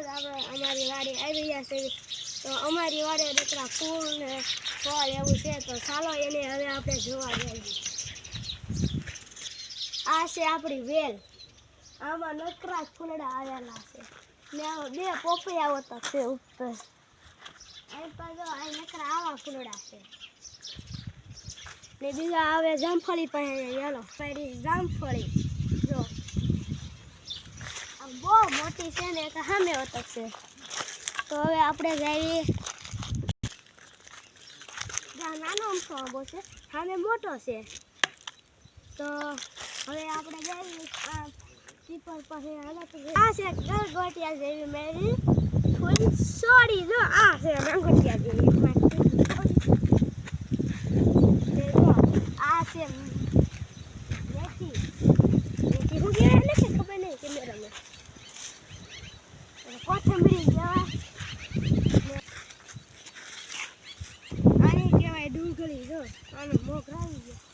આપણે અમારી વાડી આવી ગયા છે તો અમારી વાડે દીકરા ફૂલ ને ફળ એવું છે તો ચાલો એને હવે આપણે જોવા જઈએ આ છે આપણી વેલ આમાં નકરા ફૂલડા આવેલા છે ને બે પોપૈયા હોતા છે ઉપર અહીં પાછો અહીં નકરા આવા ફૂલડા છે ને બીજા આવે જામફળી પાસે યેલો ફરી જામફળી જો આ બહુ મોટી છે ને કે સામે હોતા છે તો હવે આપણે જઈએ જ્યાં નાનો અમથો આંબો છે સામે મોટો છે તો હવે આપણે જઈએ આ પીપળ પાસે આ છે ગલગોટિયા જેવી મેરી ફૂલ સોડી જો આ છે ગલગોટિયા જેવી આ છે મેથી મેથી હું કહેવાય ને કે ખબર નહીં કેમેરામાં કોથમરી કહેવાય આને કહેવાય ડુંગળી જો આનો મોગ આવી ગયો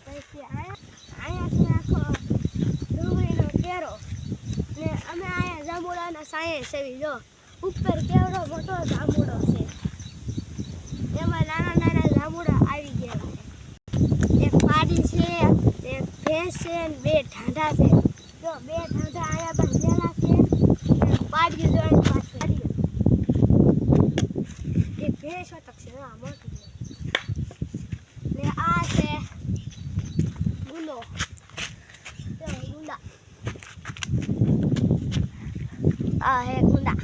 પછી અહીંયા છે આખો ડુંગળીનો કેરો ને અમે અહીંયા જાંબુડાના સાયે સેવી જો ઉપર કેવડો મોટો જાંબુડો છે એમાં નાના નાના જાંબુડા આવી ગયા એક પાડી છે એક ભેંસ છે ને બે ઢાંઢા છે જો બે ઢાંઢા અહીંયા પર લેલા છે પાડી જોઈને પાડી એક ભેંસ હોતક છે હા મોટી ને આ છે ગુંડો ગુંડા આ હે ગુંડા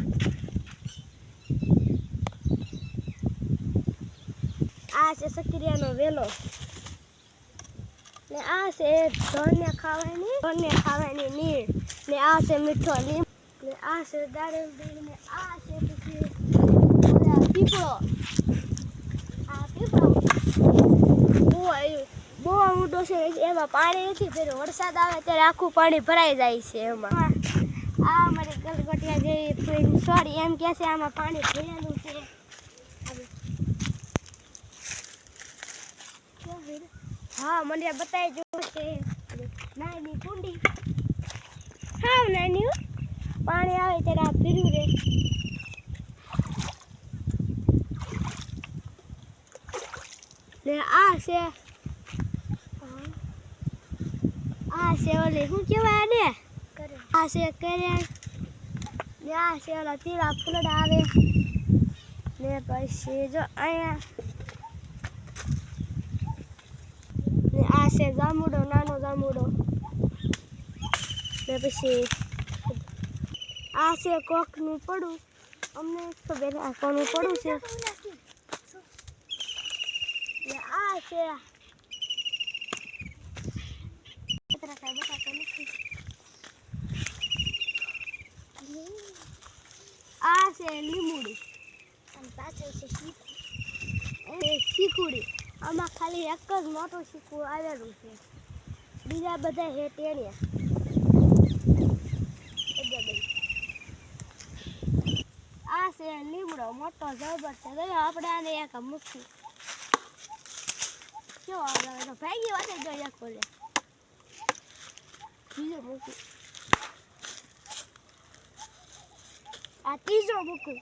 આ છે સક્રિયાનો વેલો ને આ છે ઢોરને ખાવાની નીર ને આ છે મીઠો લીંબ ને આ છે દાડમડી ને આ છે પછી પીપળો આ પીપળો બહુ મોટો છે એમાં પાણી નથી ફેર વરસાદ આવે ત્યારે આખું પાણી ભરાઈ જાય છે એમાં આ અમારી ગલગોટિયા જેવી સોરી એમ કહે છે આમાં પાણી ભરેલું છે હા મને બતાવી જો છે નાની કુંડી હા નાની પાણી આવે ત્યારે આ ભીરું રહે ને આ છે ઓલી શું કહેવાય ને આ છે કરેણ ને આ છે ઓલા પીળા ફૂલડા આવે ને પછી જો અહીંયા ને આ છે જાંબુડો નાનો જાંબુડો ને પછી આ છે કોકનું પડું અમને ખબર આ કોનું પડું છે ને આ છે આ છે લીંબુડી અને પાછળ છે શીકુડી આમાં ખાલી એક જ મોટું શીકું આવેલું છે બીજા બધા હે ટેણિયા આ છે લીમડો મોટો જબર છે આપણે આને એક મૂકી કેવો આવે તો ભાગી વાતે જો એક બોલે બીજો મૂકી આ ત્રીજો મૂકું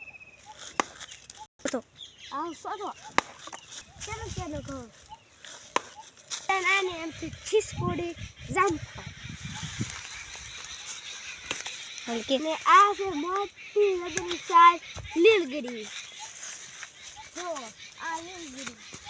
તો આ સોટો ચાલો કહો આને એમથી છીસકોડી જામફળ ને આ છે મોટી લગની સાલ લીલગીરી જો આ લીલગીરી